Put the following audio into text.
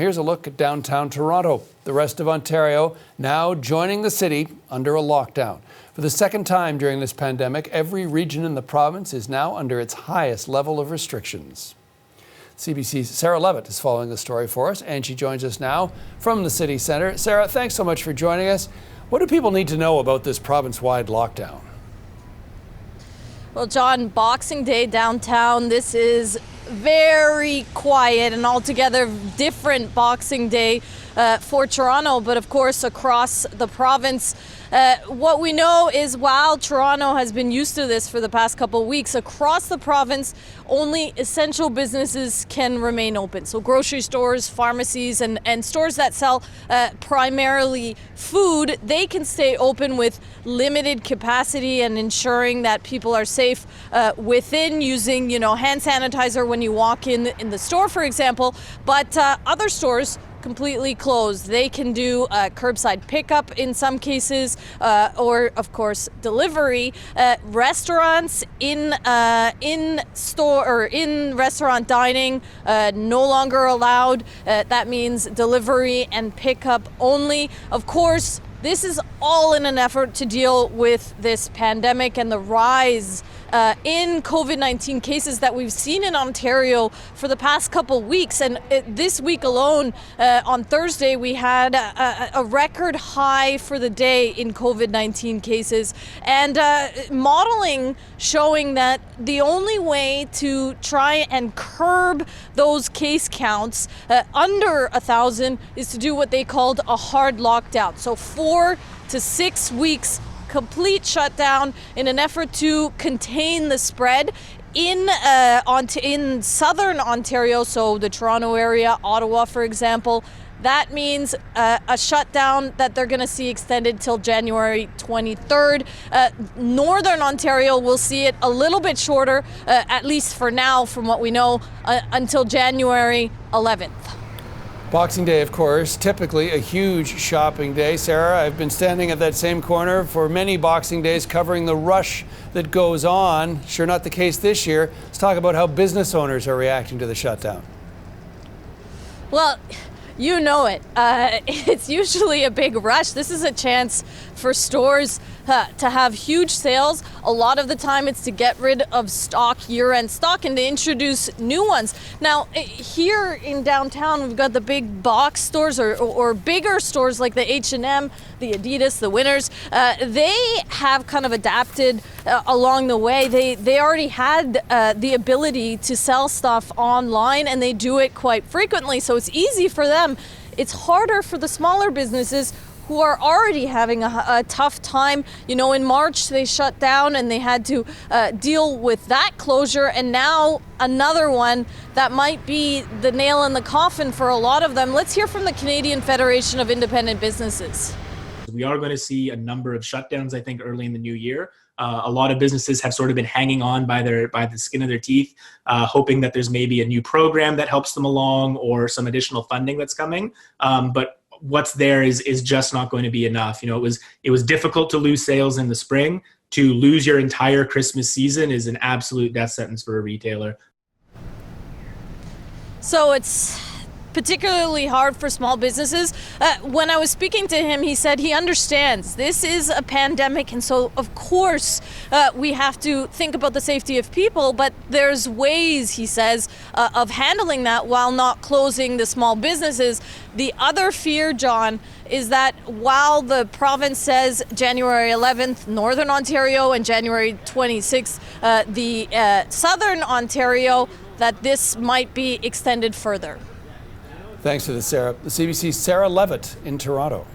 Here's a look at downtown Toronto. The rest of Ontario now joining the city under a lockdown. For the second time during this pandemic, every region in the province is now under its highest level of restrictions. CBC's Sarah Levitt is following the story for us, and she joins us now from the city centre. Sarah, thanks so much for joining us. What do people need to know about this province-wide lockdown? Well, John, Boxing Day downtown, this is very quiet and altogether different Boxing Day for Toronto, but of course across the province. What we know is while Toronto has been used to this for the past couple of weeks, across the province, only essential businesses can remain open. So grocery stores, pharmacies, and stores that sell primarily food, they can stay open with limited capacity and ensuring that people are safe within using, hand sanitizer when you walk in the store, for example. But other stores completely closed. They can do curbside pickup in some cases, or of course delivery. Restaurants in store or in restaurant dining no longer allowed. That means delivery and pickup only. Of course, this is all in an effort to deal with this pandemic and the rise in COVID-19 cases that we've seen in Ontario for the past couple weeks. And this week alone, on Thursday, we had a record high for the day in COVID-19 cases. And modeling showing that the only way to try and curb those case counts under 1,000 is to do what they called a hard lockdown. So 4 to 6 weeks complete shutdown in an effort to contain the spread in southern Ontario, so the Toronto area, Ottawa, for example. That means a shutdown that they're going to see extended till January 23rd. Northern Ontario will see it a little bit shorter, at least for now, from what we know, until January 11th. Boxing Day, of course, typically a huge shopping day. Sarah, I've been standing at that same corner for many Boxing Days covering the rush that goes on. Sure not the case this year. Let's talk about how business owners are reacting to the shutdown. Well, you know it. It's usually a big rush. This is a chance for stores to have huge sales. A lot of the time it's to get rid of stock, year-end stock, and to introduce new ones. Now, here in downtown, we've got the big box stores or bigger stores like the H&M, the Adidas, the Winners. They have kind of adapted along the way. They already had the ability to sell stuff online, and they do it quite frequently, so it's easy for them. It's harder for the smaller businesses who are already having a tough time. In March they shut down and they had to deal with that closure, and now another one that might be the nail in the coffin for a lot of them. Let's hear from the Canadian Federation of Independent Businesses. We are going to see a number of shutdowns, I think, early in the new year. A lot of businesses have sort of been hanging on by the skin of their teeth, hoping that there's maybe a new program that helps them along or some additional funding that's coming. But what's there is just not going to be enough. It was difficult to lose sales in the spring. To lose your entire Christmas season is an absolute death sentence for a retailer. So it's particularly hard for small businesses. When I was speaking to him, he said he understands this is a pandemic, and so of course we have to think about the safety of people, but there's ways, he says, of handling that while not closing the small businesses. The other fear, John, is that while the province says January 11th, Northern Ontario, and January 26th, the Southern Ontario, that this might be extended further. Thanks to the CBC's Sarah Levitt in Toronto.